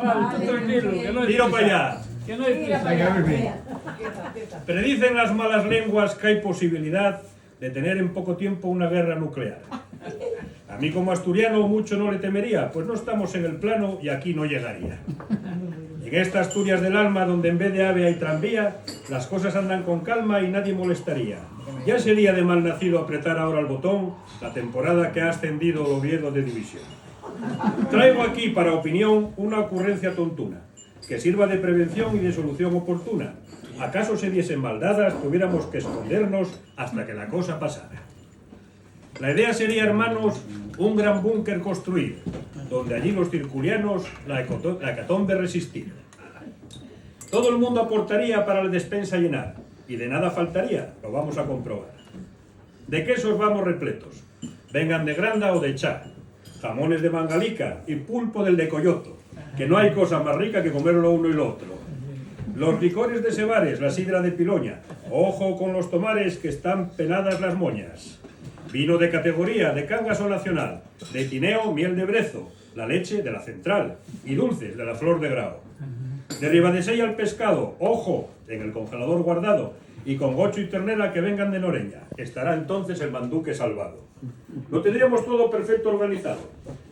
Vale, tú tranquilo, que no hay Tiro prisa. para allá. Que no hay Mira prisa. para allá. Predicen las malas lenguas que hay posibilidad de tener en poco tiempo una guerra nuclear. A mí como asturiano mucho no le temería, pues no estamos en el plano y aquí no llegaría. En esta Asturias del alma, donde en vez de ave hay tranvía, las cosas andan con calma y nadie molestaría. Ya sería de mal nacido apretar ahora el botón la temporada que ha ascendido el Oviedo de división. Traigo aquí para opinión una ocurrencia tontuna, que sirva de prevención y de solución oportuna. ¿Acaso se diesen maldadas, tuviéramos que escondernos hasta que la cosa pasara? La idea sería, hermanos, un gran búnker construir, donde allí los circulianos la hecatombe resistir. Todo el mundo aportaría para la despensa llenar, y de nada faltaría, lo vamos a comprobar. De quesos vamos repletos, vengan de Granda o de Chá, jamones de Mangalica y pulpo del de Coyoto, que no hay cosa más rica que comerlo uno y lo otro. Los licores de Sebares, la sidra de Piloña, ojo con los tomares que están penadas las moñas. Vino de categoría, de Cangas o Nacional, de Tineo, miel de Brezo, la leche de la Central y dulces de la Flor de Grao. De Ribadesella al pescado, ojo, en el congelador guardado, y con gocho y ternera que vengan de Noreña. Estará entonces el manduque salvado. Lo tendríamos todo perfecto organizado.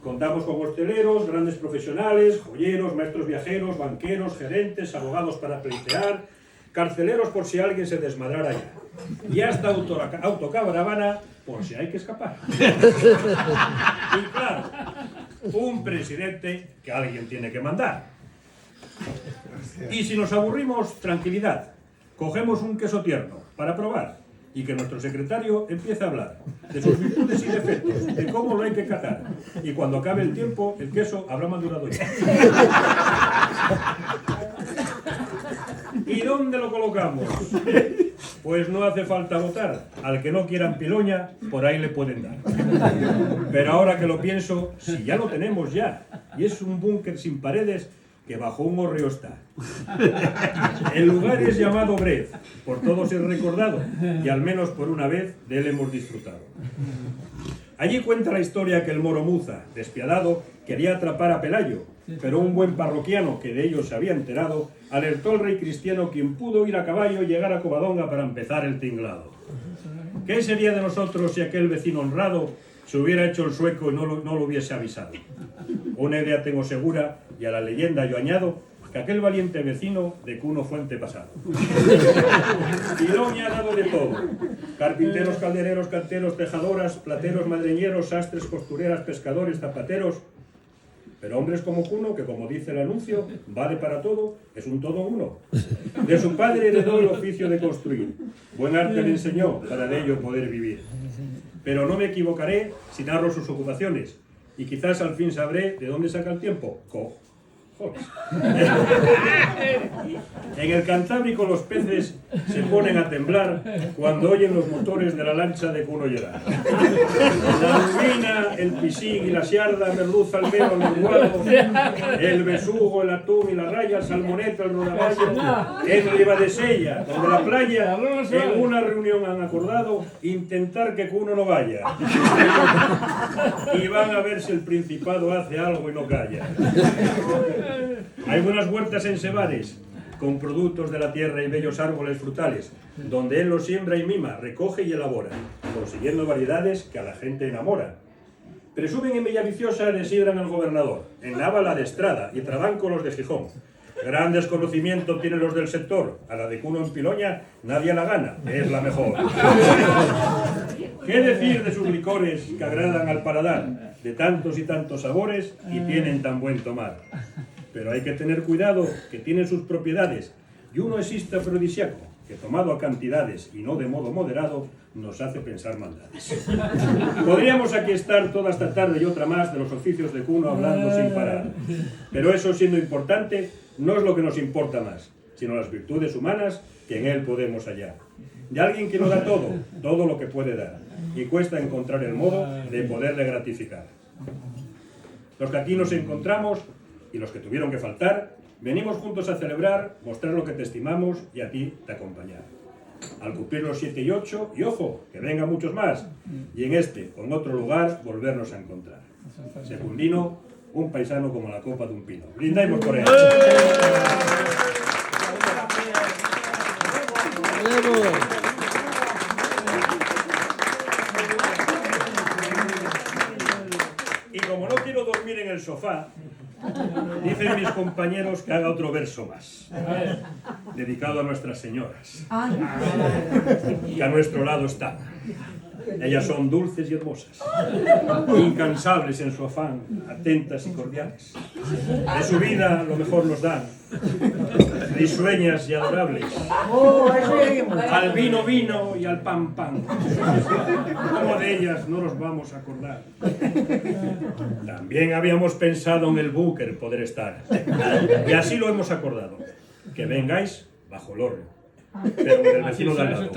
Contamos con hosteleros, grandes profesionales, joyeros, maestros viajeros, banqueros, gerentes, abogados para pleitear, carceleros por si alguien se desmadrara ya. Y hasta autocaravana por si hay que escapar. Y claro, un presidente que alguien tiene que mandar. Y si nos aburrimos, tranquilidad. Cogemos un queso tierno para probar y que nuestro secretario empiece a hablar de sus virtudes y defectos, de cómo lo hay que catar. Y cuando acabe el tiempo, el queso habrá madurado ya. ¿Y dónde lo colocamos? Pues no hace falta votar. Al que no quiera en Piloña, por ahí le pueden dar. Pero ahora que lo pienso, si ya lo tenemos ya, y es un búnker sin paredes que bajo un hórreo está. El lugar es llamado Brez, por todos es recordado, y al menos por una vez de él hemos disfrutado. Allí cuenta la historia que el moro Muza, despiadado, quería atrapar a Pelayo, pero un buen parroquiano que de ello se había enterado, alertó al rey cristiano, quien pudo ir a caballo y llegar a Covadonga para empezar el tinglado. ¿Qué sería de nosotros si aquel vecino honrado se hubiera hecho el sueco y no lo hubiese avisado? Una idea tengo segura, y a la leyenda yo añado, que aquel valiente vecino de Cuno fue antepasado. Piloña ha dado de todo: carpinteros, caldereros, canteros, tejadoras, plateros, madreñeros, sastres, costureras, pescadores, zapateros. Pero hombres como Cuno, que como dice el anuncio, vale para todo, es un todo uno. De su padre heredó el oficio de construir. Buen arte le enseñó para de ello poder vivir. Pero no me equivocaré si narro sus ocupaciones, y quizás al fin sabré de dónde saca el tiempo. En el Cantábrico los peces se ponen a temblar cuando oyen los motores de la lancha de Cuno llorar. La lubina, el pisín y la siarda, merluza, el mero, el lenguado, el besugo, el atún y la raya, el salmoneta, el rodaballo, en Ribadesella, donde la playa, en una reunión han acordado intentar que Cuno no vaya. Y van a ver si el Principado hace algo y no calla. Hay buenas huertas en Sebares, con productos de la tierra y bellos árboles frutales, donde él los siembra y mima, recoge y elabora, consiguiendo variedades que a la gente enamoran. Presumen en Villaviciosa le sidran al gobernador, en Nava la de Estrada y Trabanco los de Gijón. Gran desconocimiento tienen los del sector, a la de Cuno en Piloña nadie la gana, es la mejor. ¿Qué decir de sus licores que agradan al paladar, de tantos y tantos sabores y tienen tan buen tomar? Pero hay que tener cuidado, que tienen sus propiedades, y uno existe afrodisíaco, que tomado a cantidades y no de modo moderado, nos hace pensar maldades. Podríamos aquí estar toda esta tarde y otra más de los oficios de Cuno hablando sin parar, pero eso, siendo importante, no es lo que nos importa más, sino las virtudes humanas que en él podemos hallar. De alguien que lo da todo, todo lo que puede dar, y cuesta encontrar el modo de poderle gratificar. Los que aquí nos encontramos y los que tuvieron que faltar, venimos juntos a celebrar, mostrar lo que te estimamos y a ti te acompañar. Al cumplir los 7 y 8, y ojo, que vengan muchos más, y en este o en otro lugar volvernos a encontrar. Secundino, un paisano como la copa de un pino. Brindemos por él. Y como no quiero dormir en el sofá, dicen mis compañeros que haga otro verso más, dedicado a nuestras señoras, que a nuestro lado están. Ellas son dulces y hermosas, incansables en su afán, atentas y cordiales. De su vida lo mejor nos dan, risueñas y adorables, al vino vino y al pan pan. ¿Cómo de ellas no nos vamos a acordar? También habíamos pensado en el búnker poder estar, y así lo hemos acordado, que vengáis bajo el horno, pero del vecino de al lado.